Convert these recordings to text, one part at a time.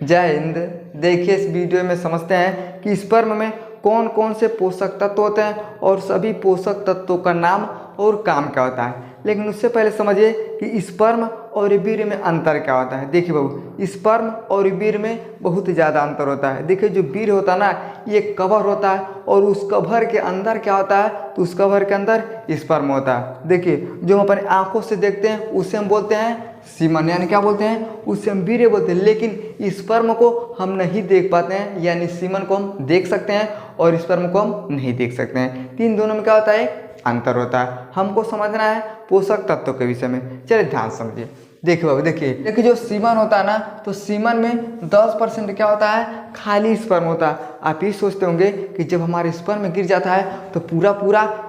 जय हिंद। देखिए इस वीडियो में समझते हैं कि स्पर्म में कौन कौन से पोषक तत्व होते हैं और सभी पोषक तत्वों का नाम और काम क्या होता है। लेकिन उससे पहले समझिए कि स्पर्म और वीर्य में अंतर क्या होता है। देखिए बाबू, स्पर्म और वीर्य में बहुत ज़्यादा अंतर होता है। देखिए जो वीर्य होता है ना, ये कवर होता है और उस कवर के अंदर क्या होता है, तो उस कवर के अंदर स्पर्म होता है। देखिए जो हम अपनी आंखों से देखते हैं उसे हम बोलते हैं सीमन, यानी क्या बोलते हैं, उससे हम वीर्य बोलते हैं। लेकिन स्पर्म को हम नहीं देख पाते हैं, यानी सीमन को हम देख सकते हैं और स्पर्म को हम नहीं देख सकते हैं। तीन दोनों में क्या होता है, अंतर होता है। हमको समझना है पोषक तत्वों के विषय में। चलिए ध्यान समझिए। देखिए बाबू, देखिए जो सीमन होता है ना, तो सीमन में 10% क्या होता है, खाली स्पर्म होता है। आप ये सोचते होंगे कि जब हमारे स्पर्म में गिर जाता है तो पूरा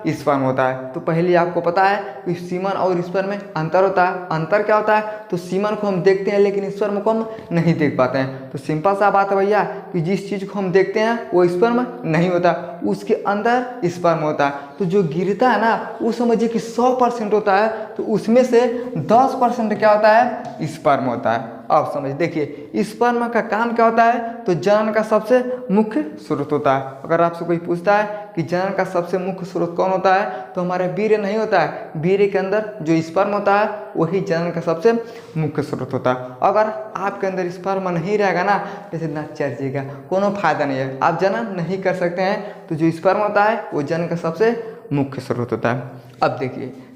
स्पर्म होता है। तो पहले आपको पता है कि सीमन और स्पर्म में अंतर होता है। अंतर क्या होता है, तो सीमन को हम देखते हैं लेकिन स्पर्म को हम नहीं देख पाते हैं। तो सिंपल सा बात है भैया कि जिस चीज़ को हम देखते हैं वो स्पर्म नहीं होता, उसके अंदर स्पर्म होता है। तो जो गिरता है ना, वो समझिए कि 100% होता है, तो उसमें से 10% क्या होता है, स्पर्म होता है। अब समझ, देखिए स्पर्म का काम क्या होता है, तो जनन का सबसे मुख्य स्रोत होता है। अगर आपसे कोई पूछता है कि जनन का सबसे मुख्य स्रोत कौन होता है, तो हमारा वीर्य नहीं होता है। वीर्य के अंदर जो स्पर्म होता है वही जनन का सबसे मुख्य स्रोत होता है। अगर आपके अंदर स्पर्म नहीं रहेगा ना, जैसे ना चर्चेगा, कोनो फायदा नहीं है, आप जनन नहीं कर सकते हैं। तो जो स्पर्म होता है वो जनन का सबसे मुख्य स्रोत होता है। अब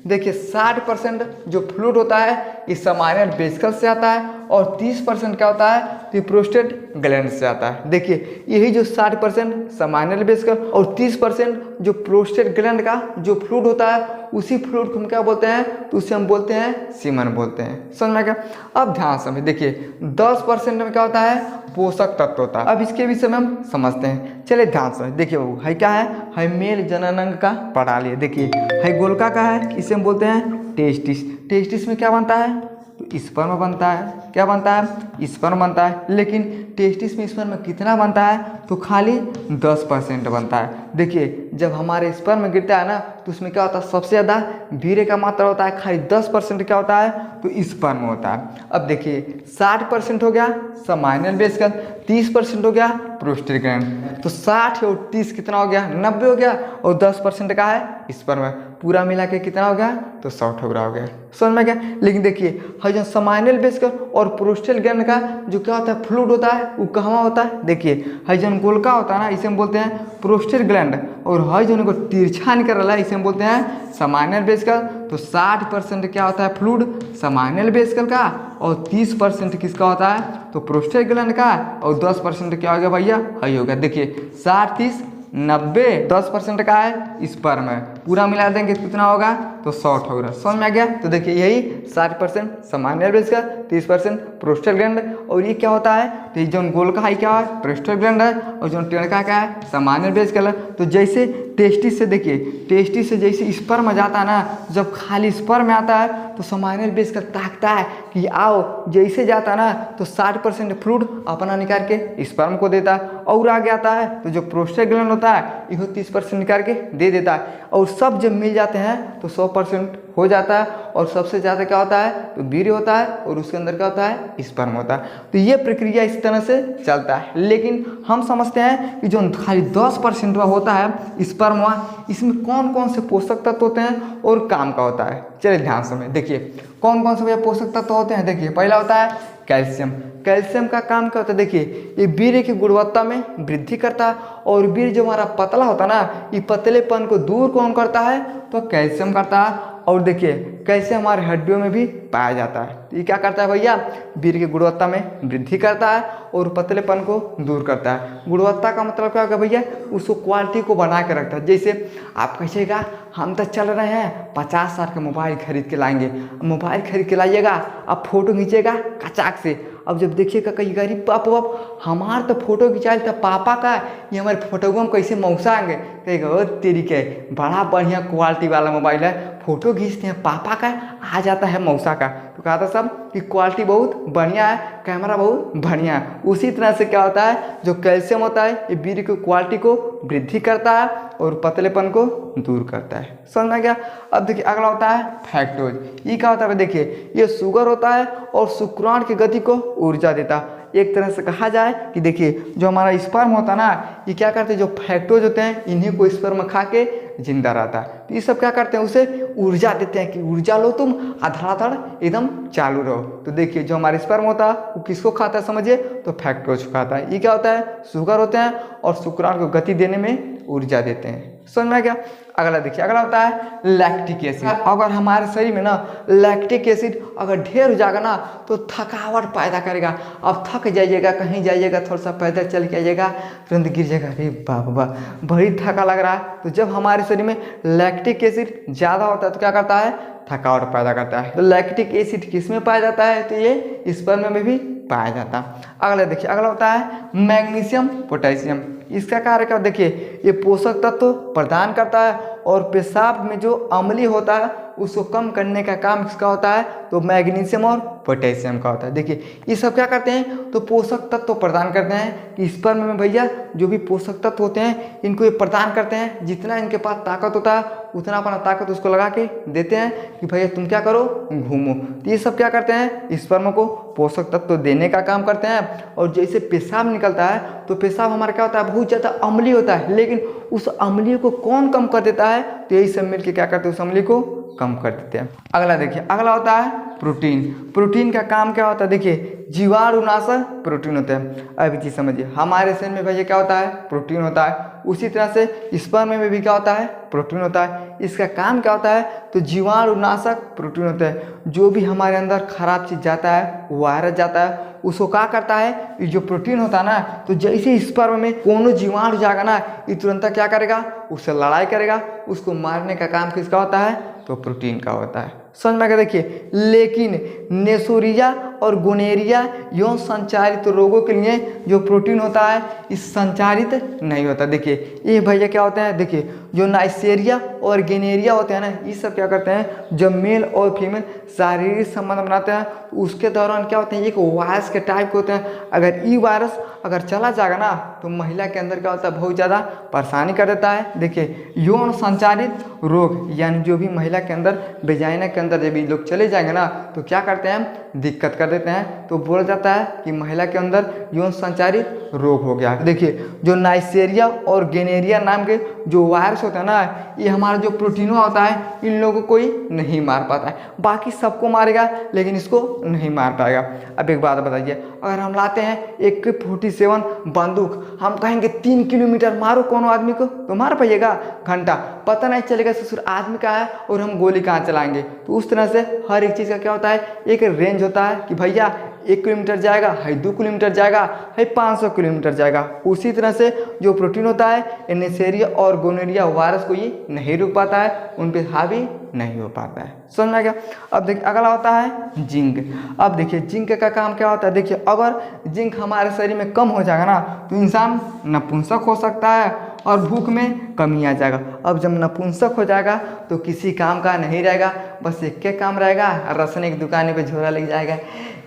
देखिए 60% जो फ्लूइड होता है इस समाइनल वेसिकल से आता है और 30% क्या होता है, तो प्रोस्टेट ग्लैंड से आता है। देखिए यही जो 60% समाइनल वेसिकल और 30% जो प्रोस्टेट ग्लैंड का जो फ्लूइड होता है, उसी फ्लूइड को हम क्या बोलते हैं, तो उसे हम बोलते हैं सीमन बोलते हैं। समझ में क्या। अब ध्यान समझ, देखिए 10% में क्या होता है, पोषक तत्व होता है। अब इसके विषय में हम समझते हैं। चलिए ध्यान समझ, देखिए बाबू, है क्या है मेल जननांग का पढ़ा लिए। देखिए है गोलका का है, इसे हम बोलते हैं टेस्टिस। टेस्टिस में क्या बनता है, तो स्पर्म बनता है। क्या बनता है, स्पर्म बनता है। लेकिन टेस्टिस में स्पर्म कितना बनता है, तो खाली 10% बनता है। देखिए जब हमारे स्पर्म गिरता है ना, तो उसमें क्या होता है, सबसे ज़्यादा वीर्य का मात्रा होता है, खाली 10% क्या होता है, तो स्पर्म होता है। अब देखिए 60% हो गया समाइनल वेसिकल, 30% हो गया प्रोस्टेट ग्लैंड। तो 60 और 30 कितना हो गया, 90 हो गया, और 10% का है स्पर्म। पूरा मिला के कितना हो गया, तो 100 ठोकरा हो गया। समझ में क्या। लेकिन देखिए है जो समाइनल वेसिकल और प्रोस्टेट ग्लैंड का जो क्या होता है, फ्लूइड होता है, वो कहाँ होता है, देखिए है जो गोलका होता है ना, इसे हम बोलते हैं प्रोस्टेट ग्लैंड, और है जो को तिरछा निकल रहा है, इसे हम बोलते हैं समाइनल वेसिकल। तो 60% क्या होता है, फ्लूइड समाइनल वेसिकल का, और 30% किसका होता है, तो प्रोस्टेट ग्लैंड का, और 10% क्या हो गया भैया, है हो गया। देखिए 60 30 90, 10% का है स्पर्म है। पूरा मिला देंगे कितना होगा, तो 100 होगा। समझ में आ गया। तो देखिए यही 60% समाइनल वेसिकल, 30% प्रोस्टेट ग्लैंड, और ये क्या होता है, तो ये जो गोलका है क्या है, प्रोस्टेट ग्लैंड है, और जो टेढ़का क्या है, समाइनल वेसिकल है। तो जैसे टेस्टिस से, देखिए टेस्टिस से जैसे स्पर्म जाता है ना, जब खाली स्पर्म आता है तो समाइनल वेसिकल ताकता है कि आओ, जैसे जाता है ना, तो 60% फ्लूइड अपना निकाल के स्पर्म को देता है, और आगे आता है तो जो प्रोस्टेट ग्लैंड होता है इहो 30% निकाल के दे देता है, और सब जब मिल जाते हैं तो 100% हो जाता है। और सबसे ज़्यादा क्या होता है, तो वीर्य होता है, और उसके अंदर क्या होता है, स्पर्म होता है। तो ये प्रक्रिया इस तरह से चलता है। लेकिन हम समझते हैं कि जो खाली 10% होता है स्पर्म, इसमें कौन कौन से पोषक तत्व होते हैं और काम का होता है। चलिए ध्यान से देखिए कौन कौन से पोषक तत्व होते हैं। देखिए पहला होता है कैल्शियम। कैल्शियम का काम क्या होता है, देखिए ये वीर्य की गुणवत्ता में वृद्धि करता है, और वीर्य जो हमारा पतला होता है ना, ये पतलेपन को दूर कौन करता है, तो कैल्शियम करता है। और देखिए कैल्शियम हमारे हड्डियों में भी पाया जाता है। तो ये क्या करता है भैया, वीर्य की गुणवत्ता में वृद्धि करता है और पतलेपन को दूर करता है। गुणवत्ता का मतलब क्या होगा भैया, उसको क्वालिटी को बना के रखता है। जैसे आप कहिएगा हम तो चल रहे हैं 50,000 का मोबाइल खरीद के लाएंगे, मोबाइल खरीद के लाइएगा, आप फोटो खींचेगा कचाक से। अब जब देखिएगा कहीं गरीब पाप बाप हमार तो फोटो खिंचाए था पापा का, ये हमारे फोटो हम कैसे मौसा आएंगे, कहेगा ओ तेरी के बड़ा बढ़िया क्वालिटी वाला मोबाइल है, फोटो खींचते हैं पापा का, आ जाता है मौसा का। तो कहा था सब कि क्वालिटी बहुत बढ़िया है, कैमरा बहुत बढ़िया है। उसी तरह से क्या होता है, जो कैल्शियम होता है ये वीर्य की क्वालिटी को वृद्धि करता है और पतलेपन को दूर करता है। समझ में गया। अब देखिए अगला होता है फैक्टोज। ये क्या होता है, देखिए ये शुगर होता है और शुक्राणु की गति को ऊर्जा देता है। एक तरह से कहा जाए कि देखिए जो हमारा स्पर्म होता है ना, ये क्या करते हैं, जो फैक्टोज होते हैं इन्हीं को स्पर्म खा के जिंदा रहता है। तो ये सब क्या करते हैं, उसे ऊर्जा देते हैं कि ऊर्जा लो तुम, धड़ाधड़ एकदम चालू रहो। तो देखिए जो हमारा स्पर्म होता है वो किसको खाता है समझिए, तो फैक्टोज को खाता है। ये क्या होता है, शुगर होते हैं और शुक्राणु को गति देने में ऊर्जा देते हैं। समझ में आ गया। अगला देखिए, अगला होता है लैक्टिक एसिड। अगर हमारे शरीर में ना लैक्टिक एसिड अगर ढेर हो जाएगा ना तो थकावट पैदा करेगा। अब थक जाइएगा, कहीं जाइएगा, थोड़ा सा पैदल चल के आइएगा, तुरंत गिर जाएगा, अरे बाबा बड़ी थका लग रहा है। तो जब हमारे शरीर में लैक्टिक एसिड ज़्यादा होता है तो क्या करता है, थकावट पैदा करता है। तो लैक्टिक एसिड किस में पाया जाता है, तो ये स्पर्म में भी पाया जाता है। अगला देखिए, अगला होता है मैग्नीशियम पोटेशियम। इसका कार्य क्या, देखिए ये पोषक तत्व प्रदान करता है और पेशाब में जो अम्लीय होता है उसको कम करने का काम किसका होता है, तो मैग्नीशियम और पोटेशियम का होता है। देखिए ये सब क्या करते हैं, तो पोषक तत्व प्रदान करते हैं कि स्पर्म में भैया जो भी पोषक तत्व होते हैं इनको ये प्रदान करते हैं। जितना इनके पास ताकत होता है उतना अपना ताकत उसको लगा के देते हैं कि भैया तुम क्या करो, घूमो। तो ये सब क्या करते हैं, स्पर्म को पोषक तत्व देने का काम करते हैं। और जैसे पेशाब निकलता है तो पेशाब हमारा क्या होता है, बहुत ज़्यादा अम्लीय होता है, लेकिन उस अम्लीय को कौन कम कर देता है, तो यही सब मिलकर क्या करते हैं, उस अम्लीय को कम कर देते हैं। अगला देखिए, अगला होता है प्रोटीन। प्रोटीन का काम क्या होता है, देखिए जीवाणुनाशक प्रोटीन होता है। अभी चीज समझिए, हमारे शरीर में भैया क्या होता है, प्रोटीन होता है। उसी तरह से स्पर्म में भी क्या होता है, प्रोटीन होता है। इसका काम क्या होता है, तो जीवाणुनाशक प्रोटीन होता है। जो भी हमारे अंदर खराब चीज़ जाता है, वायरस जाता है, उसको क्या करता है, ये जो प्रोटीन होता है ना, तो जैसे स्पर्म में कोनो जीवाणु जाएगा ना, ये तुरंत क्या करेगा, उससे लड़ाई करेगा, उसको मारने का काम किसका होता है, तो प्रोटीन का होता है। समझ में आ गया। देखिए लेकिन नेसोरिया और गोनेरिया यौन संचारित रोगों के लिए जो प्रोटीन होता है इस संचारित नहीं होता। देखिए ये भैया क्या होते हैं, देखिए जो नाइसेरिया और गेनेरिया होते हैं ना, ये सब क्या करते हैं, जब मेल और फीमेल शारीरिक संबंध बनाते हैं तो उसके दौरान क्या होते हैं, एक वायरस के टाइप के होते हैं। अगर ये वायरस अगर चला जाएगा ना तो महिला के अंदर क्या होता है, बहुत ज़्यादा परेशानी कर देता है। देखिए यौन संचारित रोग यानी जो भी महिला के अंदर वेजाइना के अंदर जब ये लोग चले जाएंगे ना तो क्या करते हैं, दिक्कत कर देते हैं। तो बोला जाता है कि महिला के अंदर यौन संचारित रोग हो गया। देखिए जो नाइसेरिया और गेनेरिया नाम के जो वायरस होता है ना, ये हमारा जो प्रोटीनों होता है इन लोगों को ही नहीं मार पाता है, बाकी सबको मारेगा लेकिन इसको नहीं मार पाएगा। अब एक बात बताइए, अगर हम लाते हैं AK-47 बंदूक, हम कहेंगे 3 किलोमीटर मारो कोनो आदमी को, तो मार पाइएगा, घंटा पता नहीं चलेगा ससुर आदमी का है और हम गोली कहाँ चलाएंगे। तो उस तरह से हर एक चीज़ का क्या होता है, एक रेंज होता है कि भैया 1 किलोमीटर जाएगा, है 2 किलोमीटर जाएगा, है 500 किलोमीटर जाएगा। उसी तरह से जो प्रोटीन होता है नेसेरिया और गोनेरिया वायरस को ये नहीं रोक पाता है, उन पर हावी नहीं हो पाता है। समझ में आ गया। अब देखिए अगला होता है जिंक। अब देखिए जिंक का काम क्या होता है, देखिए अगर जिंक हमारे शरीर में कम हो जाएगा ना तो इंसान नपुंसक हो सकता है और भूख में कमी आ जाएगा। अब जब नपुंसक हो जाएगा तो किसी काम का नहीं रहेगा, बस एक के काम रहेगा, राशन की दुकान पे झोला लग जाएगा,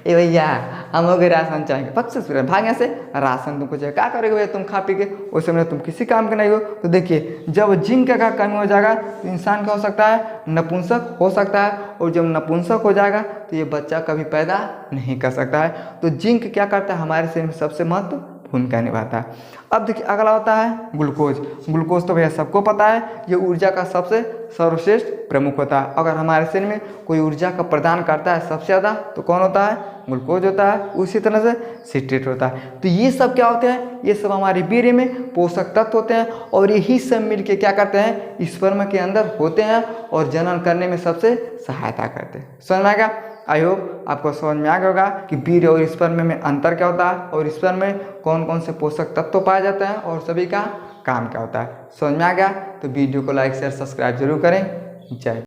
ए भैया हम लोग राशन चाहिए, पक्ष से भाग यहाँ से, राशन तुमको चाहिए, क्या करोगे भैया तुम खा पी के, उस समय तुम किसी काम के नहीं हो। तो देखिए जब जिंक का कमी हो जाएगा तो इंसान क्या हो सकता है, नपुंसक हो सकता है, और जब नपुंसक हो जाएगा तो ये बच्चा कभी पैदा नहीं कर सकता है। तो जिंक क्या करता है, हमारे शरीर में सबसे महत्वपूर्ण भूमिका निभाता है। अब देखिए अगला होता है ग्लूकोज। ग्लूकोज तो भैया सबको पता है, ये ऊर्जा का सबसे सर्वश्रेष्ठ प्रमुख होता है। अगर हमारे शरीर में कोई ऊर्जा का प्रदान करता है सबसे ज़्यादा तो कौन होता है, ग्लूकोज होता है। उसी तरह से सिट्रेट होता है। तो ये सब क्या होते हैं, ये सब हमारे वीर्य में पोषक तत्व होते हैं और यही सब मिलके क्या करते हैं, स्पर्म के अंदर होते हैं और जनन करने में सबसे सहायता करते हैं। समझ में आएगा। आई होप आपको समझ में आ गया होगा कि वीर्य और स्पर्म में अंतर क्या होता है और स्पर्म में कौन कौन से पोषक तत्व पाए जाते हैं और सभी का काम क्या होता है। समझ में आ गया तो वीडियो को लाइक शेयर सब्सक्राइब जरूर करें। जय।